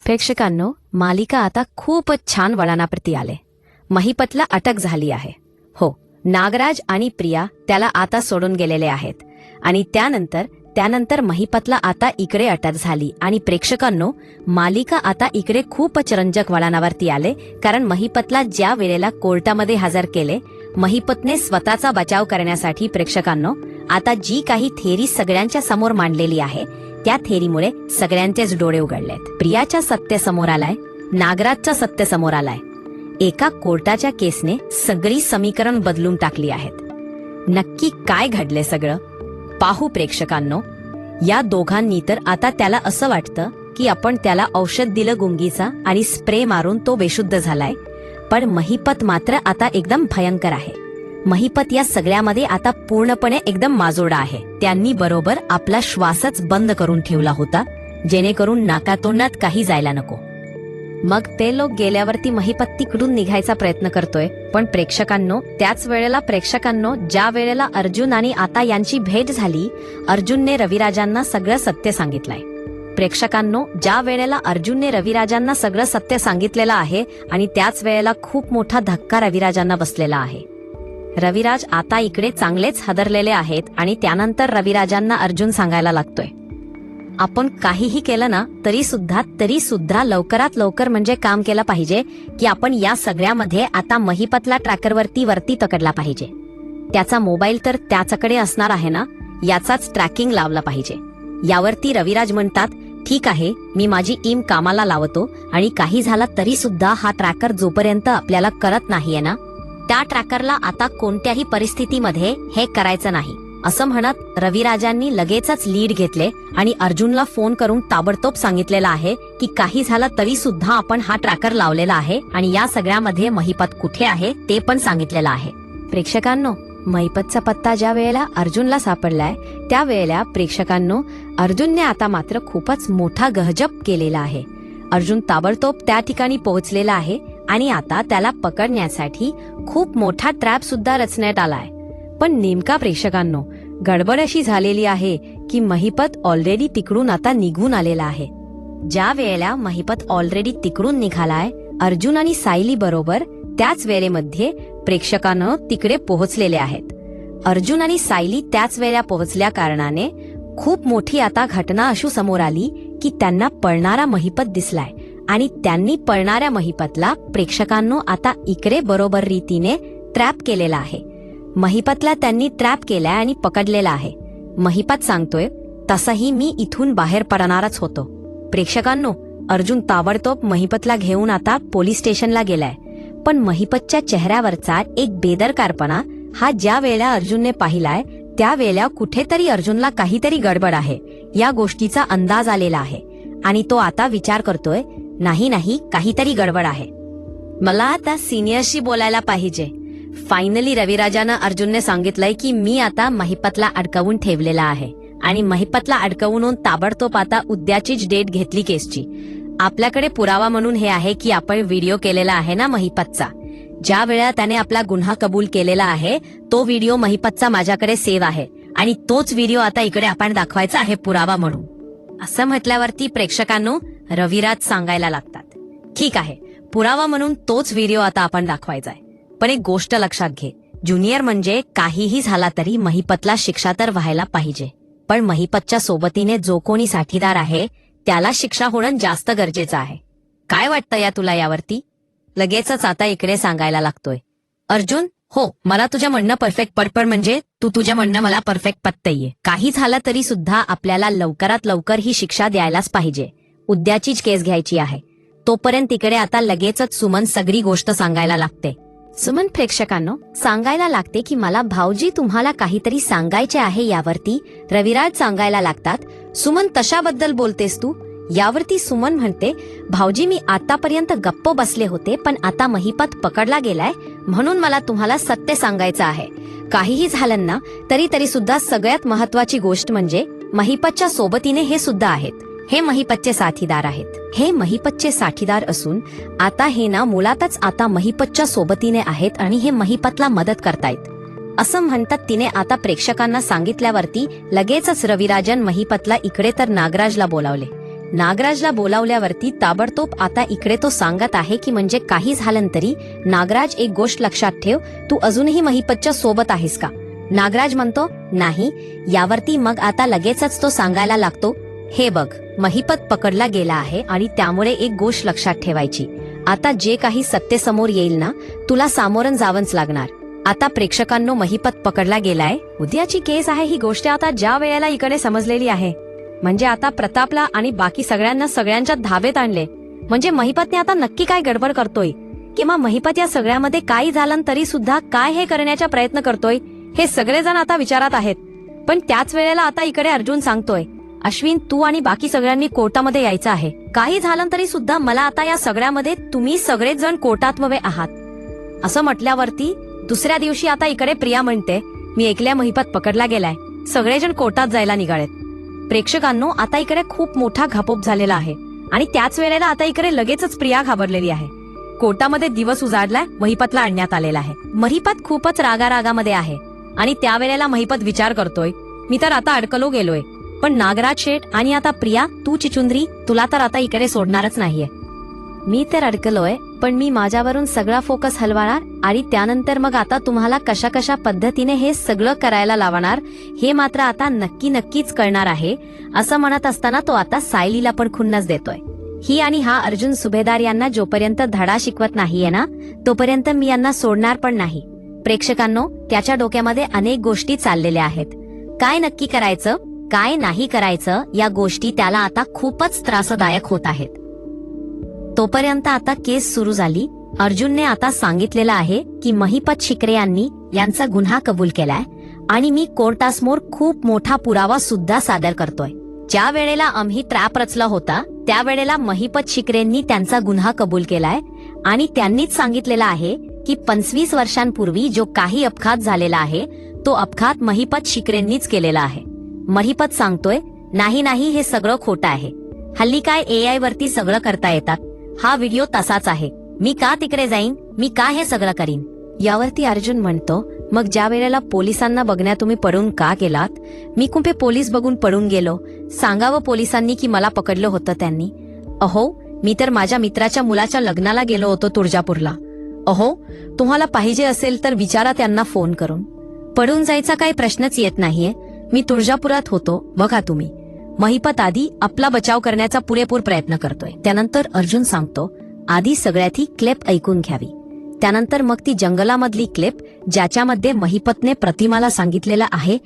प्रेक्षकांनो, मालिका आता खूपच छान वळणाप्रती आले. महिपतला अटक झाली आहे. हो, नागराज आणि प्रिया त्याला आता सोडून गेलेले आहेत आणि त्यानंतर महिपतला आता इकडे अटक झाली आणि प्रेक्षकांनो, मालिका आता इकडे खूपच रंजक वळणावरती आले. कारण महिपतला ज्या वेळेला कोर्टामध्ये हजर केले, महिपतने स्वतःचा बचाव करण्यासाठी प्रेक्षकांनो आता जी काही थेरी सगळ्यांच्या समोर मांडलेली आहे, त्या थेरीमुळे सगळ्यांचेच डोळे उघडलेत. प्रियाच्या सत्य समोर आलाय, नागराजचा सत्य समोर आलाय. एका कोर्टाच्या केसने सगळी समीकरण बदलून टाकली आहेत. नक्की काय घडले सगळं पाहू प्रेक्षकांनो. या दोघांनी तर आता त्याला असं वाटतं की आपण त्याला औषध दिलं गुंगीचा आणि स्प्रे मारून तो बेशुद्ध झालाय. पण महिपत मात्र आता एकदम भयंकर आहे. महिपत या सगळ्यामध्ये आता पूर्णपणे एकदम माजोडा आहे. त्यांनी बरोबर आपला श्वासच बंद करून ठेवला होता, जेणेकरून नाकातोंडात काही जायला नको. मग ते लोक गेल्यावरती महिपत तिकडून निघायचा प्रयत्न करतोय. पण त्याच वेळेला ज्या वेळेला अर्जुन आणि आता यांची भेट झाली, अर्जुनने रविराजांना सगळं सत्य सांगितलंय. प्रेक्षकांनो, ज्या वेळेला अर्जुनने रविराजांना सगळं सत्य सांगितलेलं आहे आणि त्याच वेळेला खूप मोठा धक्का रविराजांना बसलेला आहे. रविराज आता इकडे चांगलेच हादरलेले आहेत आणि त्यानंतर रविराजांना अर्जुन सांगायला लागतोय, आपण काहीही केलं ना तरी सुद्धा लवकरात लवकर म्हणजे काम केलं पाहिजे की आपण या सगळ्यामध्ये आता महिपतला ट्रॅकरवरती पकडला पाहिजे. त्याचा मोबाईल तर त्याच्याकडे असणार आहे ना, याचाच ट्रॅकिंग लावला पाहिजे. यावरती रविराज म्हणतात, ठीक आहे, मी माझी टीम कामाला लावतो आणि काही झाला तरी सुद्धा हा ट्रॅकर जोपर्यंत आपल्याला करत नाहीये ना, त्या ट्रॅकरला आता कोणत्याही परिस्थितीमध्ये हे करायचं नाही. असं म्हणत रविराजांनी लगेचच लीड घेतले आणि अर्जुनला फोन करून ताबडतोब सांगितलेलं आहे की काही झालं तरी सुद्धा आपण हा ट्रॅकर लावलेला आहे आणि या सगळ्यामध्ये महिपत कुठे आहे ते पण सांगितलेलं आहे. प्रेक्षकांनो, महिपतचा पत्ता ज्या वेळेला अर्जुनला सापडलाय, त्यावेळेला प्रेक्षकांनो अर्जुनने आता मात्र खूपच मोठा गहजब केलेला आहे. अर्जुन ताबडतोब त्या ठिकाणी पोहोचलेला आहे आणि आता त्याला पकडण्यासाठी खूप मोठा ट्रॅप सुद्धा रचण्यात आलाय. पण नेमका प्रेक्षकांनो गडबड अशी झालेली आहे की महिपत ऑलरेडी तिकडून आता निघून आलेला आहे. ज्या वेळेला महिपत ऑलरेडी तिकडून निघालाय, अर्जुन आणि सायली बरोबर त्याच वेळेमध्ये प्रेक्षकांनो तिकडे पोहोचलेले आहेत. अर्जुन आणि सायली त्याच वेळेला पोहोचल्या कारणाने खूप मोठी आता घटना अशी समोर आली की त्यांना पळणारा महिपत दिसलाय आणि त्यांनी पळणाऱ्या महिपतला प्रेक्षकांनो आता इकडे बरोबर रीतीने ट्रॅप केलेला आहे. महिपतला त्यांनी ट्रॅप केलाय आणि पकडलेला आहे. महिपत सांगतोय, तसंही मी इथून बाहेर पडणारच होतो. प्रेक्षकांनो, अर्जुन ताबडतोब महिपतला घेऊन आता पोलीस स्टेशनला गेलाय. पण महिपतच्या चेहऱ्यावरचा एक बेदरकारपणा हा ज्या वेळेला अर्जुनने पाहिलाय, त्यावेळेला कुठेतरी अर्जुनला काहीतरी गडबड आहे या गोष्टीचा अंदाज आलेला आहे आणि तो आता विचार करतोय, नाही काहीतरी गडबड आहे, मला आता सिनियरशी बोलायला पाहिजे. फायनली रविराजांना अर्जुनने सांगितलंय की मी आता महिपतला अडकवून ठेवलेला आहे आणि महिपतला अडकवून ताबडतोब आता उद्याचीच डेट घेतली केसची. आपल्याकडे पुरावा म्हणून हे आहे की आपण व्हिडिओ केलेला आहे ना महिपतचा. ज्या वेळेला त्याने आपला गुन्हा कबूल केलेला आहे, तो व्हिडिओ महिपतचा माझ्याकडे सेव्ह आहे आणि तोच व्हिडिओ आता इकडे आपण दाखवायचा आहे पुरावा म्हणून. असं म्हटल्यावरती प्रेक्षकांनो रविराज सांगायला लागतात, ठीक आहे, पुरावा म्हणून तोच व्हिडिओ आता आपण दाखवायचा आहे. पण एक गोष्ट लक्षात घे, ज्युनियर म्हणजे काहीही झाला तरी महिपतला शिक्षा तर व्हायला पाहिजे. पण महिपतच्या सोबतीने जो कोणी साथीदार आहे त्याला शिक्षा होणं जास्त गरजेचं आहे. काय वाटतं या तुला यावरती? लगेचच आता इकडे सांगायला लागतोय अर्जुन, हो, मला तुझ्या म्हणणं परफेक्ट पडपड म्हणजे तुझ्या म्हणणं मला परफेक्ट पटतंय. काही झालं तरी सुद्धा आपल्याला लवकरात लवकर ही शिक्षा द्यायलाच पाहिजे. उद्याचीच केस घ्यायची आहे. तोपर्यंत इकडे आता लगेचच सुमन सगळी गोष्ट सांगायला लागते. सुमन प्रेक्षकांनो सांगायला लागते की मला भाऊजी तुम्हाला काहीतरी सांगायचे आहे. यावरती रविराज सांगायला लागतात, सुमन कशाबद्दल बोलतेस तू? यावरती सुमन म्हणते, भाऊजी मी आतापर्यंत गप्प बसले होते, पण आता महिपत पकडला गेलाय म्हणून मला तुम्हाला सत्य सांगायचं आहे. काहीही झालं ना तरी सुद्धा सगळ्यात महत्वाची गोष्ट म्हणजे महिपतच्या सोबतीने हे सुद्धा आहेत. हे महिपतचे साथीदार आहेत. हे महिपतचे साथीदार असून आता हे ना मुळातच आता महिपतच्या सोबतीने आहेत आणि हे महिपतला मदत करतायत असं म्हणतात. तिने आता प्रेक्षकांना सांगितल्यावरती लगेचच रविराजन महिपतला इकडे तर नागराजला बोलावले. नागराजला बोलावल्यावरती ताबडतोब आता इकडे तो सांगत आहे की म्हणजे काही झालं तरी नागराज, एक गोष्ट लक्षात ठेव, तू अजूनही महिपतच्या सोबत आहेस का? नागराज म्हणतो नाही. यावरती मग आता लगेचच तो सांगायला लागतो, हे बघ, महिपत पकडला गेला आहे आणि त्यामुळे एक गोष्ट लक्षात ठेवायची, आता जे काही सत्य समोर येईल ना, तुला सामोरं जावंच लागणार. आता प्रेक्षकांनो, महिपत पकडला गेलाय, उद्याची केस आहे. ही गोष्ट आता ज्या वेळेला इकडे समजलेली आहे, म्हणजे आता प्रतापला आणि बाकी सगळ्यांना सगळ्यांच्या धाबेत आणले. म्हणजे महिपतने आता नक्की काय गडबड करतोय, किंवा महिपत या सगळ्यामध्ये काही झालं तरी सुद्धा काय हे करण्याचा प्रयत्न करतोय, हे सगळेजण आता विचारात आहेत. पण त्याच वेळेला आता इकडे अर्जुन सांगतोय, अश्विन, तू आणि बाकी सगळ्यांनी कोर्टामध्ये यायचं आहे. काही झालं तरी सुद्धा मला आता या सगळ्यामध्ये तुम्ही सगळेच जण कोर्टात हवे आहात. असं म्हटल्यावरती दुसऱ्या दिवशी आता इकडे प्रिया म्हणते, मी ऐकल्या महिपत पकडला गेलाय, सगळेजण कोर्टात जायला निघालेत. प्रेक्षकांनो, आता इकडे खूप मोठा घापोप झालेला आहे आणि त्याच वेळेला आता इकडे लगेचच प्रिया घाबरलेली आहे. कोर्टामध्ये दिवस उजाडलाय, महिपतला आणण्यात आलेला आहे. महिपत खूपच रागारागामध्ये आहे आणि त्यावेळेला महिपत विचार करतोय, मी तर आता अडकलो गेलोय, पण नागराज शेठ आणि आता प्रिया, तू चिचुंद्री, तुला तर आता इकडे सोडणारच नाहीये. मी तर अडकलोय, पण मी माझ्यावरून सगळा फोकस हलवणार आणि त्यानंतर मग आता तुम्हाला कशा कशा पद्धतीने हे सगळं करायला लावणार हे मात्र आता नक्कीच कळणार आहे. असं म्हणत असताना तो आता सायलीला पण खुन्नस देतोय. ही आणि हा अर्जुन सुभेदार यांना जोपर्यंत धडा शिकवत नाहीये ना, तोपर्यंत मी यांना सोडणार पण नाही. प्रेक्षकांनो, त्याच्या डोक्यामध्ये अनेक गोष्टी चाललेल्या आहेत. काय नक्की करायचं, काय नाही करायचं, या गोष्टी त्याला आता खूपच त्रासदायक होत आहेत. तोपर्यंत आता केस सुरू झाली. अर्जुनने आता सांगितलेलं आहे की महिपत शिकरे यांनी यांचा गुन्हा कबूल केलाय आणि मी कोर्टासमोर खूप मोठा पुरावा सुद्धा सादर करतोय. ज्या वेळेला आम्ही ट्रॅप रचला होता त्यावेळेला महिपत शिकरेंनी त्यांचा गुन्हा कबूल केलाय आणि त्यांनीच सांगितलेला आहे की 25 वर्षांपूर्वी जो काही अपघात झालेला आहे तो अपघात महिपत शिकरेंनीच केलेला आहे. महिपत सांगतोय, नाही, हे सगळं खोटं आहे. हल्ली काय AI वरती सगळं करता येतात. हा व्हिडिओ तसाच आहे. मी का तिकडे जाईन, मी का हे सगळं करीन. यावरती अर्जुन म्हणतो, मग ज्या वेळेला पोलिसांना बघण्यात तुम्ही पडून का गेलात? मी कुठे पोलीस बघून पडून गेलो? सांगावं पोलिसांनी की मला पकडलं होतं त्यांनी. अहो, मी तर माझ्या मित्राच्या मुलाच्या लग्नाला गेलो होतो तुळजापूरला. अहो, तुम्हाला पाहिजे असेल तर विचारा त्यांना फोन करून. पडून जायचा काही प्रश्नच येत नाहीये. मी तुळजापुरात होतो, बघा तुम्ही. महिपत आधी आपला बचाव करण्याचा पुरेपूर प्रयत्न करतोय. त्यानंतर अर्जुन सांगतो, आधी सगळ्यात ही क्लिप ऐकून घ्यावी. त्यानंतर मग ती जंगलामधली क्लिप, ज्याच्यामध्ये महिपतने प्रतिमाला सांगितलेलं आहे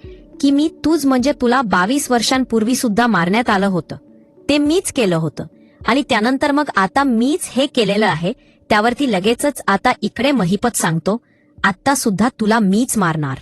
की मी तूच म्हणजे तुला 22 वर्षांपूर्वी सुद्धा मारण्यात आलं होतं, ते मीच केलं होतं आणि त्यानंतर मग आता मीच हे केलेलं आहे. त्यावरती लगेचच आता इकडे महिपत सांगतो, आता सुद्धा तुला मीच मारणार.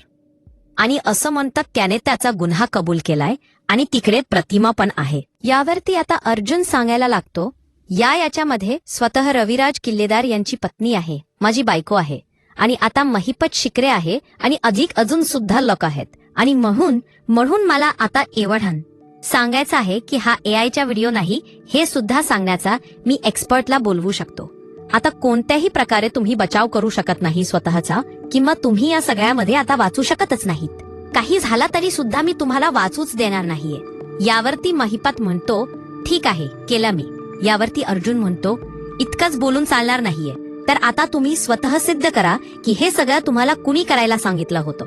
आणि असं म्हणतात त्याने त्याचा गुन्हा कबूल केलाय आणि तिकडे प्रतिमा पण आहे. यावरती आता अर्जुन सांगायला लागतो, याच्यामध्ये स्वतः रविराज किल्लेदार यांची पत्नी आहे, माझी बायको आहे आणि आता महिपत शिकरे आहे आणि अजून सुद्धा लोक आहेत आणि म्हणून मला आता एवढं सांगायचं आहे की हा AIचा व्हिडिओ नाही, हे सुद्धा सांगण्याचा मी एक्सपर्टला बोलवू शकतो. आता कोणत्याही प्रकारे तुम्ही बचाव करू शकत नाही स्वतःचा, किंवा तुम्ही या सगळ्यामध्ये आता वाचू शकतच नाहीत. काही झाला तरी सुद्धा मी तुम्हाला वाचूच देणार नाहीये. यावरती महिपत म्हणतो, ठीक आहे, केलं मी. यावरती अर्जुन म्हणतो, इतकंच बोलून चालणार नाहीये, तर आता तुम्ही स्वतः सिद्ध करा की हे सगळं तुम्हाला कुणी करायला सांगितलं होतं.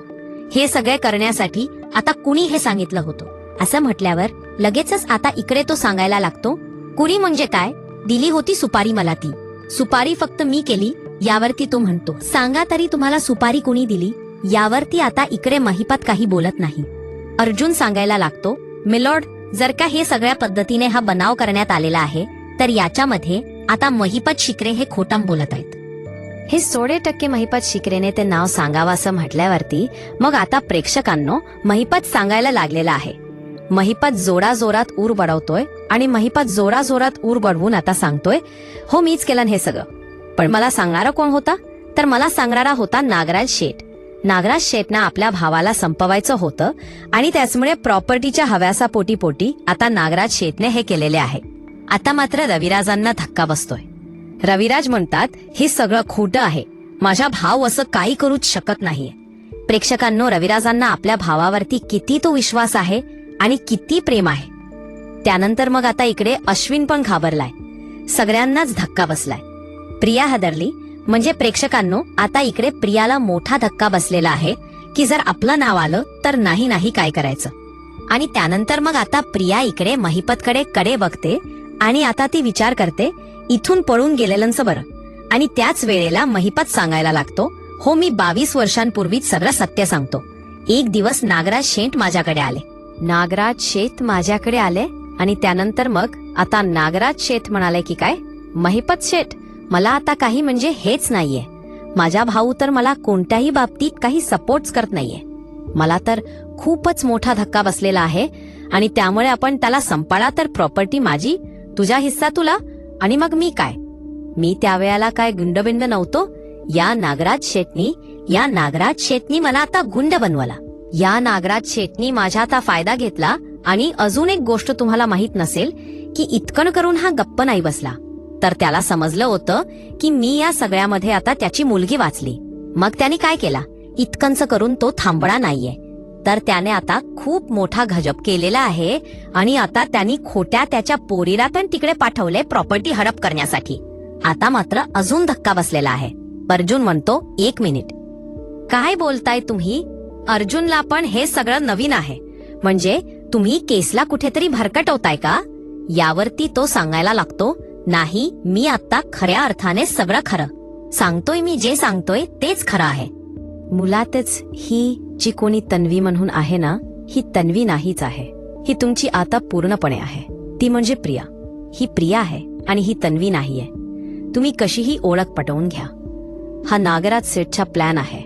हे सगळे करण्यासाठी आता कुणी हे सांगितलं होतं. असं म्हटल्यावर लगेचच आता इकडे तो सांगायला लागतो, कुणी म्हणजे काय, दिली होती सुपारी मला, ती सुपारी फक्त मी केली. यावरती तो म्हणतो, सांगा तरी तुम्हाला सुपारी कुणी दिली. यावरती आता इकडे महिपत काही बोलत नाही. अर्जुन सांगायला लागतो, मिलॉर्ड, जर का हे सगळ्या पद्धतीने हा बनाव करण्यात आलेला आहे तर याच्यामध्ये आता महिपत शिकरे हे खोटं बोलत आहेत. हे 100% महिपत शिकरेने ते नाव सांगावं असं म्हटल्यावरती मग आता प्रेक्षकांनो महिपत सांगायला लागलेला आहे. महिपत जोराजोरात ऊर बडवतोय आणि महिपत जोराजोरात ऊर बडवून आता सांगतोय, हो मीच केलं हे सगळं. पण मला सांगणारा कोण होता? तर मला सांगणारा होता नागराज शेठ. नागराज शेठना आपल्या भावाला संपवायचं होतं आणि त्याचमुळे प्रॉपर्टीच्या हव्यासा पोटी आता नागराज शेठने हे केलेले आहे. आता मात्र रविराजांना धक्का बसतोय. रविराज म्हणतात, हे सगळं खोटं आहे, माझा भाव असं काही करूच शकत नाहीये. प्रेक्षकांनो, रविराजांना आपल्या भावावरती किती तो विश्वास आहे आणि किती प्रेम आहे त्यानंतर मग आता इकडे अश्विन पण घाबरलाय. सगळ्यांनाच धक्का बसलाय. प्रिया हादरली. म्हणजे प्रेक्षकांनो, आता इकडे प्रियाला मोठा धक्का बसलेला आहे की जर आपलं नाव आलं तर नाही नाही काय करायचं. आणि त्यानंतर मग आता प्रिया इकडे महिपतकडे कडे बघते आणि आता ती विचार करते इथून पळून गेलेल्यांचं बरं. आणि त्याच वेळेला महिपत सांगायला लागतो, हो मी 22 वर्षांपूर्वीच सगळं सत्य सांगतो. एक दिवस नागराज शेठ माझ्याकडे आले. नागराज शेठ माझ्याकडे आले आणि त्यानंतर मग आता नागराज शेठ म्हणाले की काय, महिपत शेठ मला आता काही म्हणजे हेच नाहीये. माझा भाऊ तर मला कोणत्याही बाबतीत काही सपोर्ट्स करत नाहीये. मला तर खूपच मोठा धक्का बसलेला आहे आणि त्यामुळे आपण त्याला संपाळा तर प्रॉपर्टी माझी, तुझा हिस्सा तुला आणि मग मी काय. मी त्यावेळेला काय गुंडबिंड नव्हतो. या नागराज शेठनी मला आता गुंड बनवला. या नागराज शेठनी माझा आता फायदा घेतला. आणि अजून एक गोष्ट तुम्हाला माहित नसेल की इतकण करून हा गप्प नाही बसला, तर त्याला समजलं होतं की मी या सगळ्यामध्ये आता त्याची मुलगी वाचली. मग त्याने काय केला, इतकंच करून तो थांबला नाहीये, तर त्याने आता खूप मोठा गजब केलेला आहे. आणि आता त्यांनी खोट्या त्याच्या पोरीला पण तिकडे पाठवले प्रॉपर्टी हडप करण्यासाठी. आता मात्र अजून धक्का बसलेला आहे. अर्जुन म्हणतो, 1 मिनिट, काय बोलताय तुम्ही? अर्जुनला पण हे सगळं नवीन आहे. म्हणजे तुम्ही केसला कुठेतरी भरकटवताय का? यावरती तो सांगायला लागतो, नाही मी आता खऱ्या अर्थाने सगळं खरं सांगतोय. मी जे सांगतोय तेच खरं आहे. मुलातच ही जी कोणी तन्वी म्हणून आहे ना, ही तन्वी नाहीच आहे. ही तुमची आता पूर्णपणे आहे. ती म्हणजे प्रिया. ही प्रिया आहे आणि ही तन्वी नाहीये. तुम्ही कशीही ओळख पटवून घ्या. हा नागराज सेठचा प्लॅन आहे.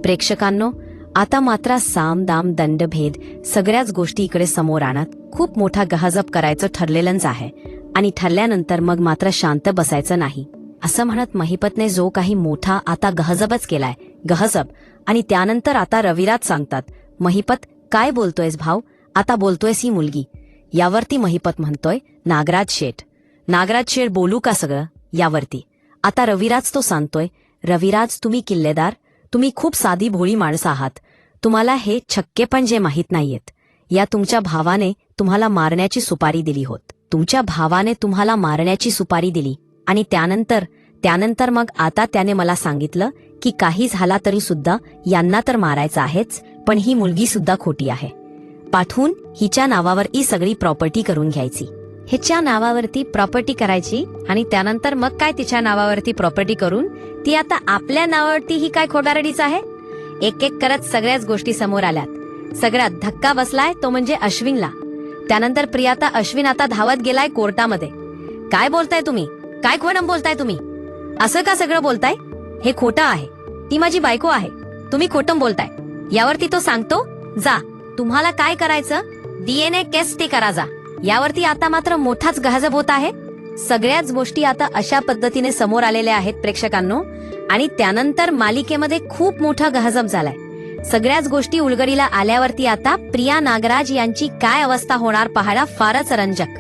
प्रेक्षकांनो, आता मात्र साम दाम दंडभेद सगळ्याच गोष्टी इकडे समोर आणत खूप मोठा गहजब करायचं ठरलेलंच आहे. आणि ठरल्यानंतर मग मात्र शांत बसायचं नाही. असं म्हणत महिपतने जो काही मोठा आता गहजबच केलाय, गहजब. आणि त्यानंतर आता रविराज सांगतात, महिपत काय बोलतोयस भाऊ, आता बोलतोयस ही मुलगी. यावरती महिपत म्हणतोय, नागराज शेठ बोलू का सगळं यावरती. आता रविराज तो सांगतोय, रविराज तुम्ही किल्लेदार, तुम्ही खूप साधी भोळी माणसं आहात. तुम्हाला हे छक्के पण जे माहीत नाहीयेत. या तुमच्या भावाने तुम्हाला मारण्याची सुपारी दिली होत. तुमच्या भावाने तुम्हाला मारण्याची सुपारी दिली. आणि त्यानंतर मग आता त्याने मला सांगितलं की काही झाला तरी सुद्धा यांना तर मारायचं आहेच, पण ही मुलगी सुद्धा खोटी आहे. पाठवून हिच्या नावावर ही सगळी प्रॉपर्टी करून घ्यायची. हिच्या नावावरती प्रॉपर्टी करायची आणि त्यानंतर मग काय तिच्या नावावरती प्रॉपर्टी करून ती आता आपल्या नावावरती ही काय खोडारडीच आहे. एक एक करत सगळ्याच गोष्टी समोर आल्यात. सगळ्यात धक्का बसलाय तो म्हणजे अश्विनला. त्यानंतर प्रियाता अश्विन आता धावत गेलाय कोर्टामध्ये. काय बोलताय तुम्ही, काय खोटं बोलताय तुम्ही, असं का सगळं बोलताय, हे खोटं आहे. ती माझी बायको आहे, तुम्ही खोटं बोलताय. यावरती तो सांगतो, जा तुम्हाला काय करायचं DNA टेस्ट ते करा जा. यावरती आता मात्र मोठाच गहजब होत आहे. सगळ्याच गोष्टी आता अशा पद्धतीने समोर आलेल्या आहेत प्रेक्षकांनो. आणि त्यानंतर मालिकेमध्ये खूप मोठा गहजब झालाय. सगळ्याच गोष्टी उलगडीला आल्यावरती आता प्रिया नागराज यांची काय अवस्था होणार पाहायला फारच रंजक.